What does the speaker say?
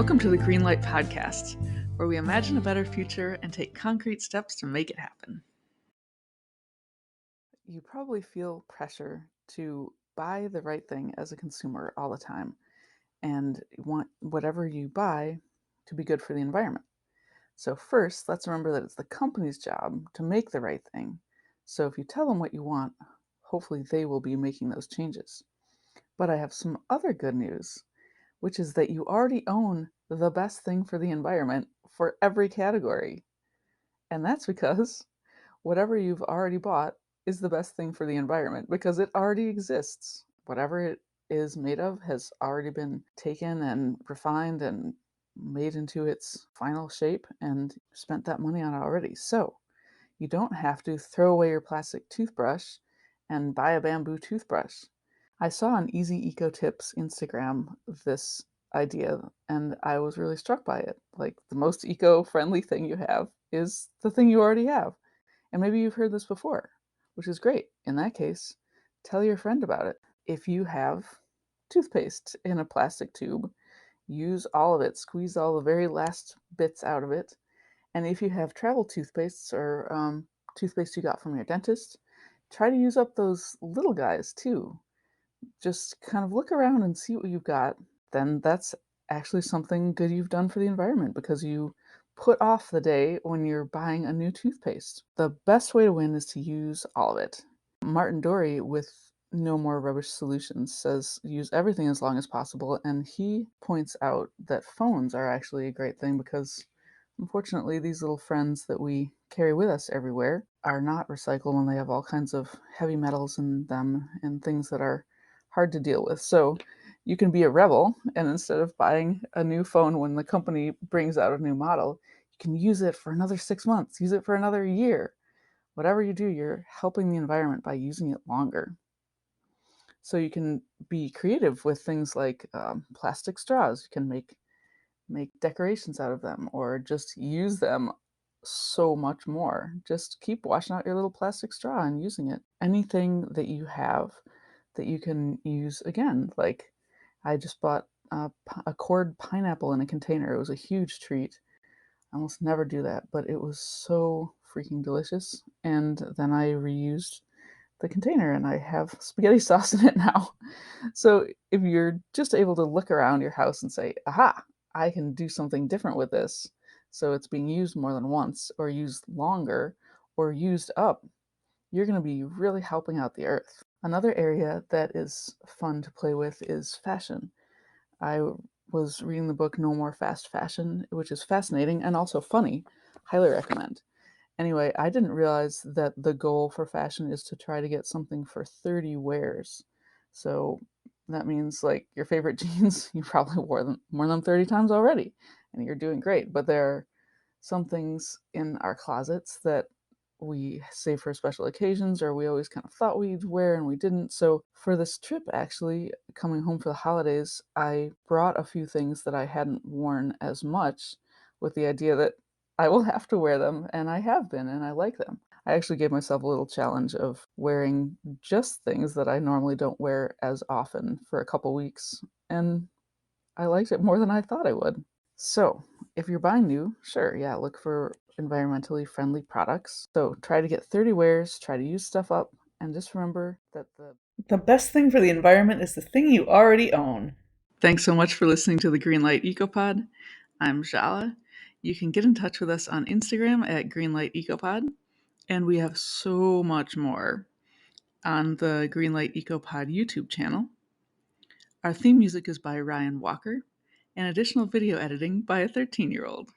Welcome to the Greenlight Podcast, where we imagine a better future and take concrete steps to make it happen. You probably feel pressure to buy the right thing as a consumer all the time and want whatever you buy to be good for the environment. So first, let's remember that it's the company's job to make the right thing. So if you tell them what you want, hopefully they will be making those changes. But I have some other good news, which is that you already own the best thing for the environment for every category. And that's because whatever you've already bought is the best thing for the environment because it already exists. Whatever it is made of has already been taken and refined and made into its final shape and spent that money on it already. So you don't have to throw away your plastic toothbrush and buy a bamboo toothbrush. I saw on Easy Eco Tips Instagram this idea and I was really struck by it. Like, the most eco-friendly thing you have is the thing you already have. And maybe you've heard this before, which is great. In that case, tell your friend about it. If you have toothpaste in a plastic tube, use all of it, squeeze all the very last bits out of it. And if you have travel toothpastes or toothpaste you got from your dentist, try to use up those little guys too. Just kind of look around and see what you've got. Then that's actually something good you've done for the environment because you put off the day when you're buying a new toothpaste. The best way to win is to use all of it. Martin Dory with No More Rubbish Solutions says use everything as long as possible, and he points out that phones are actually a great thing because unfortunately these little friends that we carry with us everywhere are not recycled and they have all kinds of heavy metals in them and things that are hard to deal with. So you can be a rebel, and instead of buying a new phone when the company brings out a new model, you can use it for another 6 months, use it for another year. Whatever you do, you're helping the environment by using it longer. So you can be creative with things like plastic straws. You can make decorations out of them or just use them so much more. Just keep washing out your little plastic straw and using it. Anything that you have that you can use again. Like, I just bought a cord pineapple in a container. It was a huge treat. I almost never do that, but it was so freaking delicious. And then I reused the container and I have spaghetti sauce in it now. So if you're just able to look around your house and say, aha, I can do something different with this, so it's being used more than once or used longer or used up, you're going to be really helping out the earth. Another area that is fun to play with is fashion. I was reading the book No More Fast Fashion, which is fascinating and also funny. Highly recommend. Anyway, I didn't realize that the goal for fashion is to try to get something for 30 wears. So that means, like, your favorite jeans, you probably wore them more than 30 times already, and you're doing great. But there are some things in our closets that we save for special occasions or we always kind of thought we'd wear and we didn't. So for this trip, actually, coming home for the holidays, I brought a few things that I hadn't worn as much with the idea that I will have to wear them, and I have been, and I like them. I actually gave myself a little challenge of wearing just things that I normally don't wear as often for a couple weeks, and I liked it more than I thought I would. So, if you're buying new, sure, yeah, look for environmentally friendly products. So, try to get 30 wears, try to use stuff up, and just remember that the best thing for the environment is the thing you already own. Thanks so much for listening to the Greenlight EcoPod. I'm Jala. You can get in touch with us on Instagram at Greenlight EcoPod, and we have so much more on the Greenlight EcoPod YouTube channel. Our theme music is by Ryan Walker, and additional video editing by a 13-year-old.